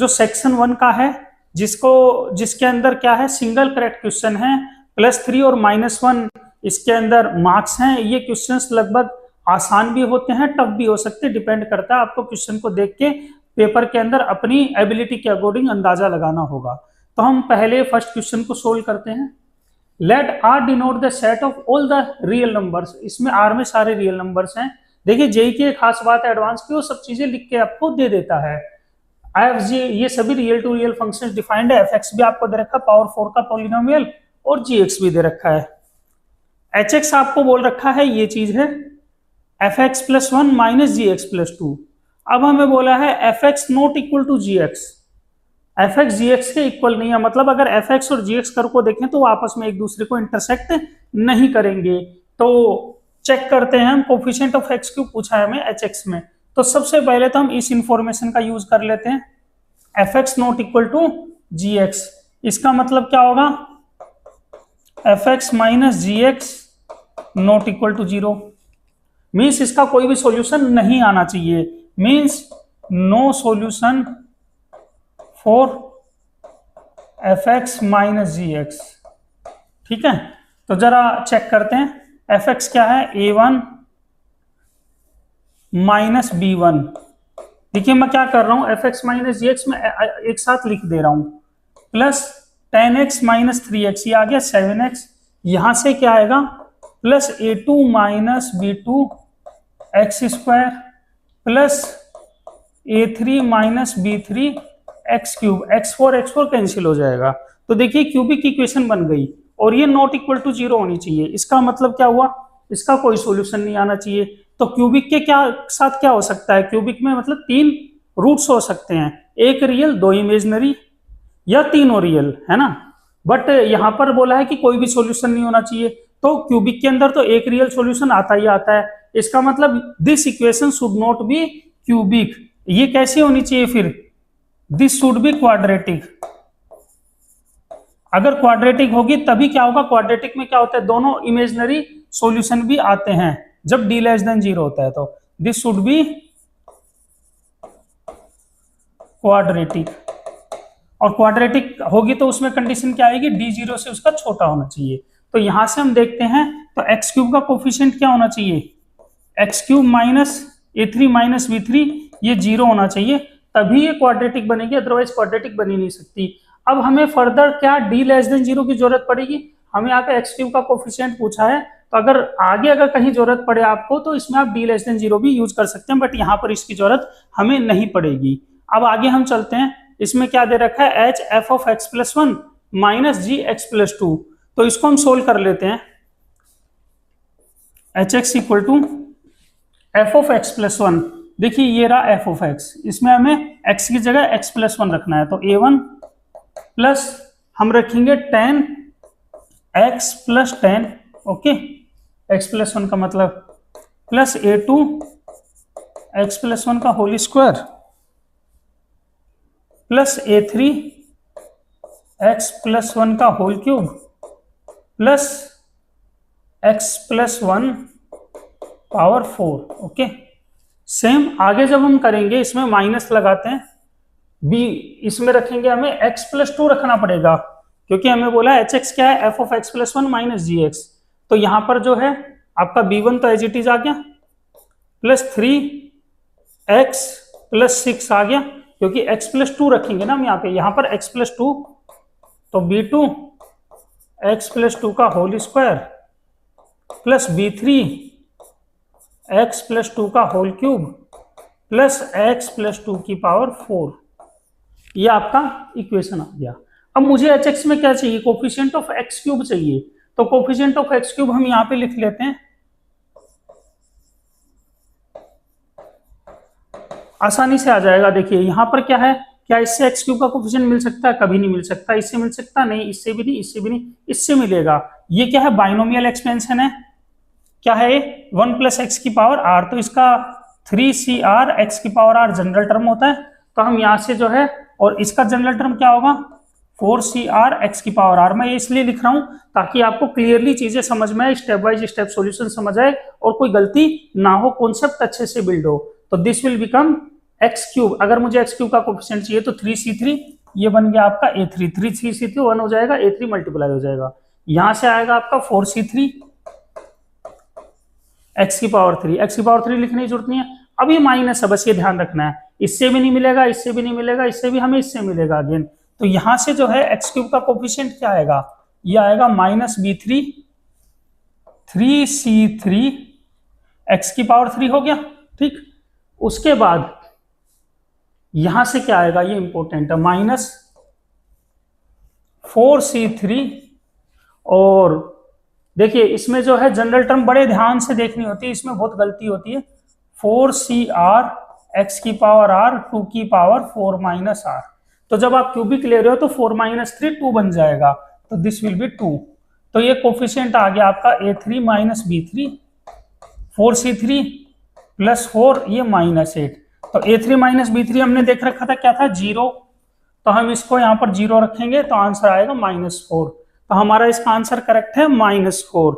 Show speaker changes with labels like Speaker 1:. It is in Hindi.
Speaker 1: जो सेक्शन 1 का है, जिसके अंदर क्या है, सिंगल करेक्ट क्वेश्चन है, +3 और -1 इसके अंदर मार्क्स हैं। ये क्वेश्चंस लगभग आसान भी होते हैं, टफ भी हो सकते हैं, डिपेंड करता है आपको क्वेश्चन को देख के पेपर के अंदर अपनी एबिलिटी के अकॉर्डिंग अंदाजा लगाना होगा। तो हम पहले फर्स्ट क्वेश्चन को सोल्व करते हैं। Let R denote the set of all the real numbers. इसमें आर में सारे रियल नंबर्स हैं। देखिए जेई की एक खास बात है एडवांस की, वो सब चीजें लिख के आपको दे देता है। एफ ये सभी real to real functions defined है। एफ भी आपको दे रखा है, पावर 4 का पॉलिनोमियल, और जी भी दे रखा है। एच आपको बोल रखा है, ये चीज है fx+1 माइनस gx+2। अब हमें बोला है fx not equal to gx। fx gx के इक्वल नहीं है, मतलब अगर fx और gx कर्व को देखें तो वो आपस में एक दूसरे को इंटरसेक्ट नहीं करेंगे। तो चेक करते हैं हम, कोफिशिएंट ऑफ x क्यों पूछा है हमें hx में। तो सबसे पहले तो हम इस इंफॉर्मेशन का यूज कर लेते हैं, fx not equal to gx। इसका मतलब क्या होगा, fx minus gx not equal to 0। Means इसका कोई भी सॉल्यूशन नहीं आना चाहिए, means no solution for fx minus gx। ठीक है, तो जरा चेक करते हैं fx क्या है, a1 माइनस b1। देखिए मैं क्या कर रहा हूं, fx माइनस gx में एक साथ लिख दे रहा हूं, प्लस 10x माइनस 3x, ये आ गया 7x। यहां से क्या आएगा, plus a2 minus b2 x square, plus a3 minus b3 x cube. x4 cancel हो जाएगा। तो देखिए क्यूबिक इक्वेशन बन गई, और ये नॉट इक्वल टू 0 होनी चाहिए। इसका मतलब क्या हुआ, इसका कोई सॉल्यूशन नहीं आना चाहिए। तो क्यूबिक के क्या साथ क्या हो सकता है, क्यूबिक में मतलब 3 रूट्स हो सकते हैं, एक रियल, 2 इमेजिनरी, या तीनों रियल, है ना। बट यहां पर बोला है कि कोई भी सॉल्यूशन नहीं होना चाहिए। तो क्यूबिक के अंदर तो एक रियल सॉल्यूशन आता ही आता है। इसका मतलब this equation should not be cubic. ये कैसी होनी चाहिए फिर, दिस शुड बी क्वाड्रेटिक। अगर क्वाड्रेटिक होगी तभी क्या होगा, क्वाड्रेटिक में क्या होता है, दोनों इमेजिनरी सॉल्यूशन भी आते हैं जब d<0 होता है। तो दिस शुड बी क्वाड्रेटिक, और क्वाड्रेटिक होगी तो उसमें कंडीशन क्या आएगी, d0 से उसका छोटा होना चाहिए। तो यहां से हम देखते हैं, तो x क्यूब का कोफिशिएंट क्या होना चाहिए, x cube minus a3 minus b3, ये 0 होना चाहिए, तभी ये क्वाड्रेटिक बनेगी, अदरवाइज क्वाड्रेटिक बनी नहीं सकती। अब हमें फर्दर क्या d<0 की जरूरत पड़ेगी, हमें यहाँ पे x क्यूब का कोफिशिएंट पूछा है, तो अगर आगे अगर कहीं जरूरत पड़े आपको तो इसमें आप d<0 भी यूज कर सकते हैं, बट यहाँ पर इसकी जरूरत हमें नहीं पड़ेगी। अब आगे हम चलते हैं, इसमें क्या दे रखा है, h f(x+1 माइनस gx+2)। तो इसको हम सोल्व कर लेते हैं, hx इक्वल टू f(x+1)। देखिए ये रहा f(x), इसमें हमें x की जगह x+1 रखना है। तो a1 प्लस हम रखेंगे 10x प्लस 10, ओके, x+1 का मतलब, प्लस a2 x+1 का whole square, plus a3 x+1 का whole cube, plus x+1 power 4। Okay, same आगे जब हम करेंगे इसमें माइनस लगाते हैं, b इसमें रखेंगे, हमें x+2 रखना पड़ेगा, क्योंकि हमें बोला है hx क्या है, f(x+1 माइनस gx। तो यहां पर जो है आपका b1 तो एज इट इज आ गया, प्लस 3x प्लस 6 आ गया, क्योंकि x+2 रखेंगे ना हम यहाँ पर x+2, तो b2 x+2 का whole square, plus b3 x+2 का होल क्यूब, प्लस x+2 की पावर 4। ये आपका इक्वेशन आ गया। अब मुझे hx में क्या चाहिए, कोफिशिएंट ऑफ x क्यूब चाहिए। तो कोफिशिएंट ऑफ x क्यूब हम यहाँ पे लिख लेते हैं, आसानी से आ जाएगा। देखिए यहाँ पर क्या है, क्या इससे x क्यूब का कोफिशिएंट मिल सकता है, कभी नहीं मिल सकता। इससे मिल सकता नहीं, इससे भी नहीं, इससे भी नहीं, इससे मिलेगा। ये क्या है, बाइनोमियल एक्सपेंशन है। क्या है, 1 प्लस एक्स की पावर r, तो इसका 3CR x की पावर r जनरल टर्म होता है। तो हम यहाँ से जो है, और इसका जनरल टर्म क्या होगा, 4CR x की पावर r। मैं ये इसलिए लिख रहा हूं ताकि आपको क्लियरली चीजें समझ में आए, स्टेप बाय स्टेप सॉल्यूशन समझ आए, और कोई गलती ना हो, कॉन्सेप्ट अच्छे से बिल्ड हो। तो this will become x cube, अगर मुझे एक्स क्यूब का कोफिशिएंट चाहिए तो 3c3, ये बन गया आपका a3, 3c3 1 हो जाएगा, a3 मल्टीप्लाई हो जाएगा, यहां से आएगा आपका 4c3 x की पावर 3, x की पावर 3 लिखने की जरूरत नहीं है। अब ये माइनस है, बस ये ध्यान रखना है, इससे भी नहीं मिलेगा, इससे भी नहीं मिलेगा, इससे भी हमें इससे मिलेगा अगेन, तो यहां से जो है एक्स क्यूब का कोफिशिएंट क्या आएगा, ये आएगा -b3 3c3 x की पावर 3 हो गया, ठीक। उसके बाद यहां से क्या आएगा, ये इंपॉर्टेंट है, -4c3, और देखिए इसमें जो है जनरल टर्म बड़े ध्यान से देखनी होती है, इसमें बहुत गलती होती है, 4cr x की पावर r 2 की पावर 4 r, तो जब आप क्यूबिक ले रहे हो तो 4 - 3 2 बन जाएगा, तो दिस विल बी 2, तो ये कोफिशिएंट आ गया आपका a3 - b3, 4c3 + 4, ये -8, तो a3 - b3 हमने देख रखा था क्या था, 0, तो हम इसको यहाँ पर 0 रखेंगे तो आंसर आएगा -4, तो हमारा इसका आंसर करेक्ट है -4।